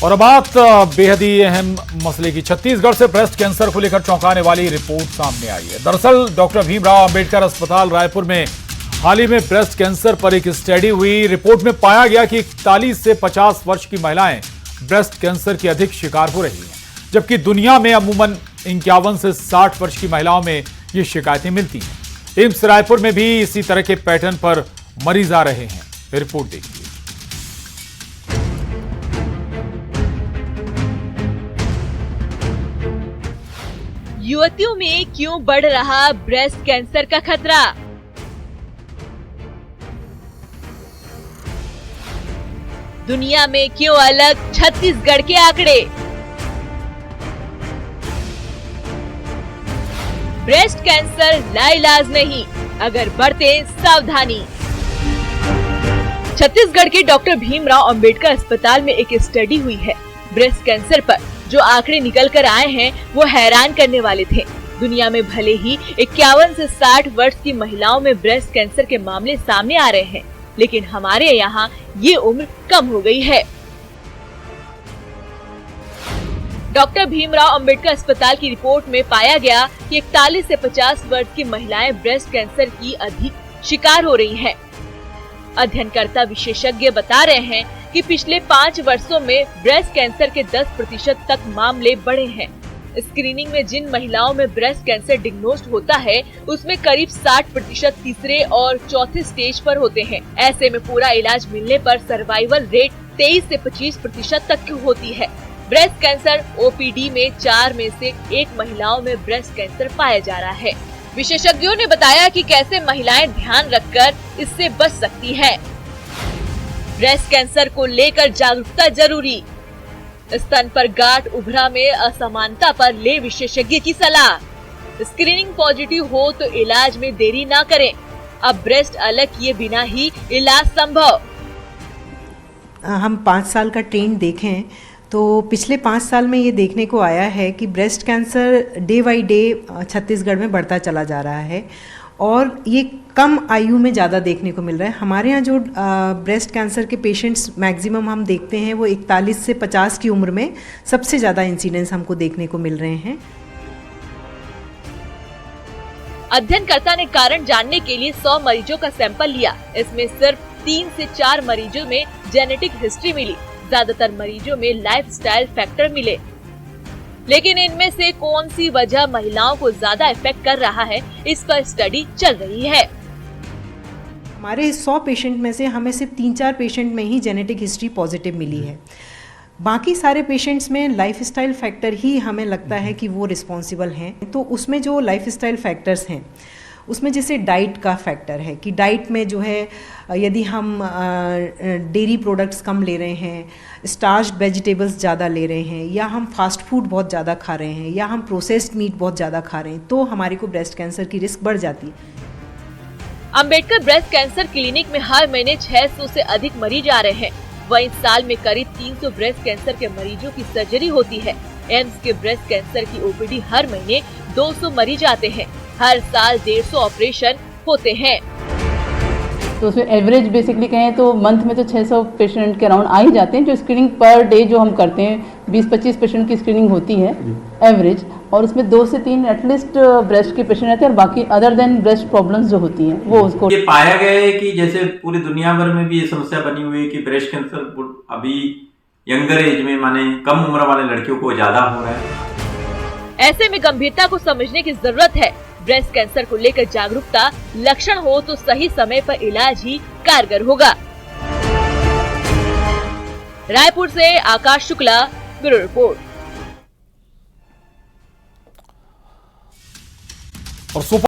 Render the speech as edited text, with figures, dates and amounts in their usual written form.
और अब बात बेहद ही अहम मसले की। छत्तीसगढ़ से ब्रेस्ट कैंसर को लेकर चौंकाने वाली रिपोर्ट सामने आई है। दरअसल डॉक्टर भीमराव अंबेडकर अस्पताल रायपुर में हाल ही में ब्रेस्ट कैंसर पर एक स्टडी हुई। रिपोर्ट में पाया गया कि 41 से 50 वर्ष की महिलाएं ब्रेस्ट कैंसर की अधिक शिकार हो रही हैं, जबकि दुनिया में अमूमन 51 से 60 वर्ष की महिलाओं में ये शिकायतें मिलती हैं। एम्स रायपुर में भी इसी तरह के पैटर्न पर मरीज आ रहे हैं। रिपोर्ट देखिए। युवतियों में क्यों बढ़ रहा ब्रेस्ट कैंसर का खतरा? दुनिया में क्यों अलग छत्तीसगढ़ के आंकड़े? ब्रेस्ट कैंसर लाइलाज नहीं, अगर बरते सावधानी। छत्तीसगढ़ के डॉक्टर भीमराव अंबेडकर अस्पताल में एक स्टडी हुई है ब्रेस्ट कैंसर पर। जो आंकड़े निकल कर आए हैं वो हैरान करने वाले थे। दुनिया में भले ही 51 से 60 वर्ष की महिलाओं में ब्रेस्ट कैंसर के मामले सामने आ रहे हैं, लेकिन हमारे यहाँ ये उम्र कम हो गई है। डॉक्टर भीमराव अंबेडकर अस्पताल की रिपोर्ट में पाया गया कि 41 से 50 वर्ष की महिलाएं ब्रेस्ट कैंसर की अधिक शिकार हो रही हैं। अध्ययनकर्ता विशेषज्ञ बता रहे हैं कि पिछले 5 वर्षों में ब्रेस्ट कैंसर के 10% तक मामले बढ़े हैं। स्क्रीनिंग में जिन महिलाओं में ब्रेस्ट कैंसर डिग्नोस्ड होता है, उसमें करीब 60% तीसरे और चौथे स्टेज पर होते हैं। ऐसे में पूरा इलाज मिलने पर सर्वाइवल रेट 23 से 25% तक की होती है। ब्रेस्ट कैंसर ओपीडी में 4 में से 1 महिलाओं में ब्रेस्ट कैंसर पाया जा रहा है। विशेषज्ञों ने बताया कि कैसे महिलाएं ध्यान रखकर इससे बच सकती हैं। ब्रेस्ट कैंसर को लेकर जागरूकता जरूरी। स्तन पर गांठ उभरा में असमानता पर ले विशेषज्ञ की सलाह। स्क्रीनिंग पॉजिटिव हो तो इलाज में देरी ना करें। अब ब्रेस्ट अलग किए बिना ही इलाज संभव। हम 5 साल का ट्रेंड देखें तो पिछले 5 साल में ये देखने को आया है कि breast cancer day by day Chhattisgarh में बढ़ता चला जा रहा है और ये कम आयु में ज़्यादा देखने को मिल रहा है। हमारे यहाँ जो ब्रेस्ट कैंसर के पेशेंट्स मैक्सिमम हम देखते हैं वो 41 से 50 की उम्र में सबसे ज़्यादा इंसिडेंस हमको देखने को मिल रहे हैं। अध्ययनकर्ता ने कारण जानने के लिए 100 मरीजों का सैंपल लिया। इसमें सिर्फ 3 से 4 मरीजों में जेनेटिक हिस्ट्री मिली। ज्यादातर मरीजों में लाइफस्टाइल फैक्टर मिले, लेकिन इनमें से कौन सी वजह महिलाओं को ज्यादा इफेक्ट कर रहा है, इस पर स्टडी चल रही है। हमारे 100 पेशेंट में से हमें सिर्फ 3-4 पेशेंट में ही जेनेटिक हिस्ट्री पॉजिटिव मिली है। बाकी सारे पेशेंट्स में लाइफस्टाइल फैक्टर ही हमें लगता है कि वो रिस्पॉन्सिबल हैं। तो उसमें जो लाइफस्टाइल फैक्टर्स हैं उसमें जैसे डाइट का फैक्टर है कि डाइट में जो है यदि हम डेयरी प्रोडक्ट्स कम ले रहे हैं, स्टार्च वेजिटेबल्स ज़्यादा ले रहे हैं, या हम फास्ट फूड बहुत ज़्यादा खा रहे हैं, या हम प्रोसेस्ड मीट बहुत ज़्यादा खा रहे हैं, तो हमारे को ब्रेस्ट कैंसर की रिस्क बढ़ जाती है। अंबेडकर ब्रेस्ट कैंसर क्लिनिक में हर महीने 600 से अधिक मरीज आ रहे हैं। वहीं साल में करीब 300 ब्रेस्ट कैंसर के मरीजों की सर्जरी होती है। एम्स के ब्रेस्ट कैंसर की ओपीडी हर महीने 200 मरीज आते हैं। हर साल 150 ऑपरेशन होते हैं। तो उसमें एवरेज बेसिकली कहें तो मंथ में तो 600 पेशेंट के अराउंड आ ही जाते हैं। जो स्क्रीनिंग पर डे जो हम करते हैं 20-25 पेशेंट की स्क्रीनिंग होती है एवरेज, और उसमें 2 से 3 एटलीस्ट ब्रेस्ट के पेशेंट रहते हैं और बाकी अदर देन ब्रेस्ट प्रॉब्लम्स जो होती हैं वो उसको। ये पाया गया है कि जैसे पूरी दुनिया भर में भी ये समस्या बनी हुई है कि ब्रेस्ट कैंसर अभी यंगर एज में, माने कम उम्र वाले लड़कियों को ज्यादा हो रहा है। ऐसे में गंभीरता को समझने की जरूरत है। ब्रेस्ट कैंसर को लेकर जागरूकता, लक्षण हो तो सही समय पर इलाज ही कारगर होगा। रायपुर से आकाश शुक्ला, ब्यूरो रिपोर्ट। और